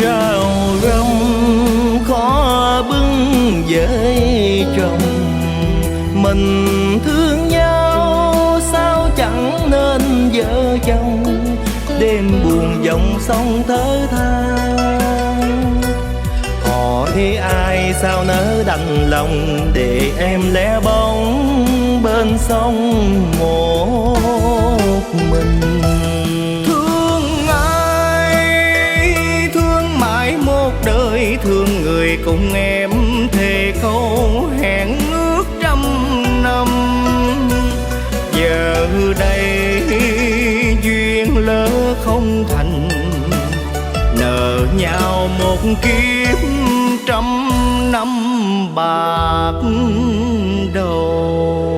rau răm khó bưng với chồng. Mình thương nhau sao chẳng nên vợ chồng, đêm buồn dòng sông thở than. Họ thế ai sao nỡ đành lòng để em lẻ bóng bên sông một mình. Thương ai thương mãi một đời, thương người cùng em thề câu hẹn ước trăm năm. Giờ đây duyên lỡ không thành, nợ nhau một kiếp trăm năm bạc đầu.